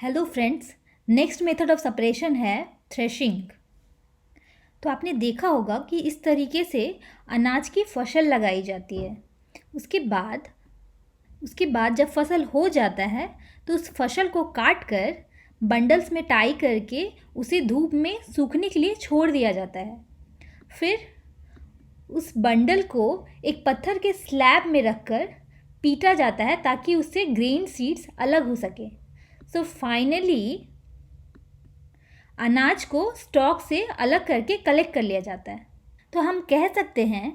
Hello friends, next method of separation है threshing. तो आपने देखा होगा कि इस तरीके से अनाज की फसल लगाई जाती है। उसके बाद जब फसल हो जाता है तो उस फसल को काट कर बंडल्स में टाई करके उसे धूप में सूखने के लिए छोड़ दिया जाता है। फिर उस बंडल को एक पत्थर के स्लैब में रखकर पीटा जाता है ताकि उससे ग्रेन सीड्स अलग हो सके। सो फाइनली अनाज को स्टॉक से अलग करके कलेक्ट कर लिया जाता है। तो हम कह सकते हैं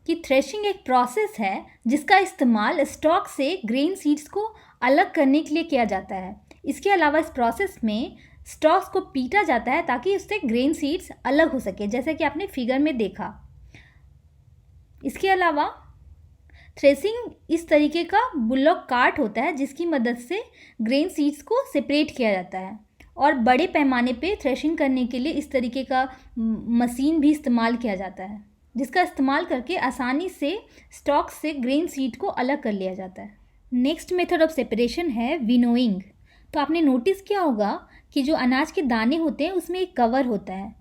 कि थ्रेशिंग एक प्रोसेस है जिसका इस्तेमाल स्टॉक से ग्रेन सीड्स को अलग करने के लिए किया जाता है। इसके अलावा इस प्रोसेस में स्टॉक्स को पीटा जाता है ताकि उससे ग्रेन सीड्स अलग हो सके, जैसे कि आपने फिगर में देखा। इसके अलावा थ्रेसिंग इस तरीके का बुलॉक कार्ट होता है जिसकी मदद से ग्रेन सीड्स को सेपरेट किया जाता है, और बड़े पैमाने पे थ्रेशिंग करने के लिए इस तरीके का मशीन भी इस्तेमाल किया जाता है जिसका इस्तेमाल करके आसानी से स्टॉक से ग्रेन सीड को अलग कर लिया जाता है। नेक्स्ट मेथड ऑफ सेपरेशन है विनोइंग। तो आपने नोटिस किया होगा कि जो अनाज के दाने होते हैं उसमें एक कवर होता है,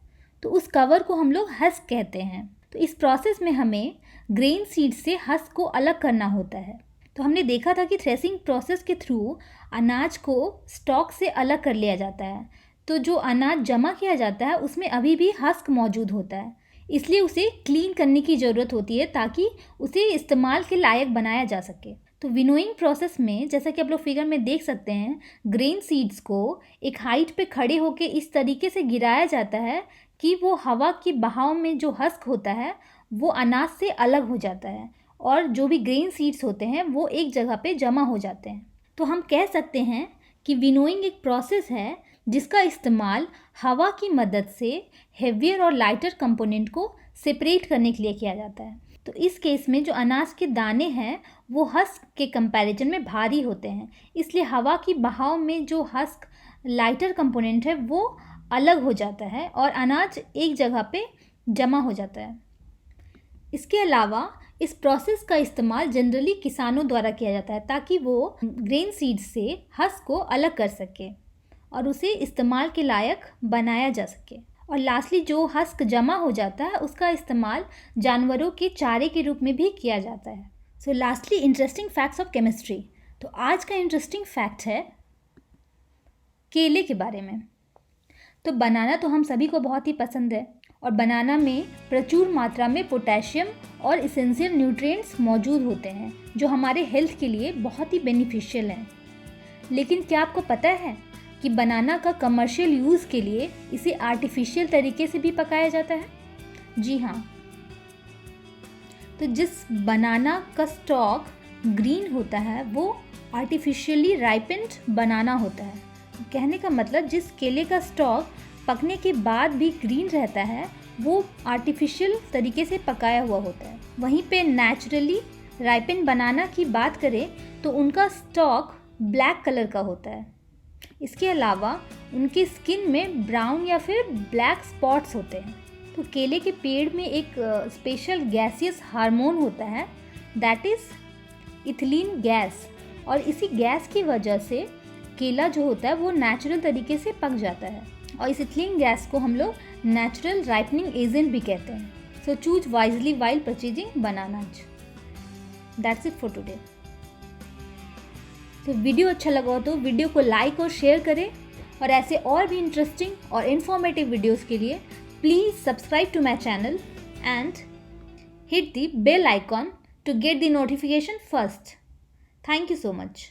तो उस कवर को हम लोग हस्क कहते हैं। तो इस प्रोसेस में हमें ग्रेन सीड से हस्क को अलग करना होता है। तो हमने देखा था कि थ्रेसिंग प्रोसेस के थ्रू अनाज को स्टॉक से अलग कर लिया जाता है। तो जो अनाज जमा किया जाता है उसमें अभी भी हस्क मौजूद होता है, इसलिए उसे क्लीन करने की ज़रूरत होती है ताकि उसे इस्तेमाल के लायक बनाया जा सके। तो विनोइंग प्रोसेस में, जैसा कि आप लोग फिगर में देख सकते हैं, ग्रेन सीड्स को एक हाइट पे खड़े होकर इस तरीके से गिराया जाता है कि वो हवा की बहाव में जो हस्क होता है वो अनाज से अलग हो जाता है, और जो भी ग्रेन सीड्स होते हैं वो एक जगह पे जमा हो जाते हैं। तो हम कह सकते हैं कि विनोइंग एक प्रोसेस है जिसका इस्तेमाल हवा की मदद से हेवियर और लाइटर कंपोनेंट को सेपरेट करने के लिए किया जाता है। तो इस केस में जो अनाज के दाने हैं वो हस्क के कंपैरिजन में भारी होते हैं, इसलिए हवा की बहाव में जो हस्क लाइटर कंपोनेंट है वो अलग हो जाता है और अनाज एक जगह पे जमा हो जाता है। इसके अलावा इस प्रोसेस का इस्तेमाल जनरली किसानों द्वारा किया जाता है ताकि वो ग्रेन सीड्स से हस्क को अलग कर सके और उसे इस्तेमाल के लायक बनाया जा सके। और लास्टली जो हस्क जमा हो जाता है उसका इस्तेमाल जानवरों के चारे के रूप में भी किया जाता है। सो lastly interesting facts of chemistry. तो आज का इंटरेस्टिंग फैक्ट है केले के बारे में। तो बनाना तो हम सभी को बहुत ही पसंद है, और बनाना में प्रचुर मात्रा में पोटेशियम और इसेंशियल न्यूट्रिएंट्स मौजूद होते हैं जो हमारे हेल्थ के लिए बहुत ही बेनिफिशियल हैं। लेकिन क्या आपको पता है कि बनाना का कमर्शियल यूज़ के लिए इसे आर्टिफिशियल तरीके से भी पकाया जाता है? जी हाँ। तो जिस बनाना का स्टॉक ग्रीन होता है वो आर्टिफिशियली राइपेंड बनाना होता है। कहने का मतलब जिस केले का स्टॉक पकने के बाद भी ग्रीन रहता है वो आर्टिफिशियल तरीके से पकाया हुआ होता है। वहीं पे नेचुरली राइपेंड बनाना की बात करें तो उनका स्टॉक ब्लैक कलर का होता है। इसके अलावा उनकी स्किन में ब्राउन या फिर ब्लैक स्पॉट्स होते हैं। तो केले के पेड़ में एक स्पेशल गैसियस हार्मोन होता है, दैट इज़ इथिलीन गैस, और इसी गैस की वजह से केला जो होता है वो नेचुरल तरीके से पक जाता है, और इस इथिलीन गैस को हम लोग नेचुरल राइपनिंग एजेंट भी कहते हैं। So choose wisely while purchasing bananas. That's it for today. तो वीडियो अच्छा लगा हो तो वीडियो को लाइक और शेयर करें, और ऐसे और भी इंटरेस्टिंग और इन्फॉर्मेटिव वीडियोस के लिए please subscribe to my channel and hit the bell icon to get the notification first. Thank you so much.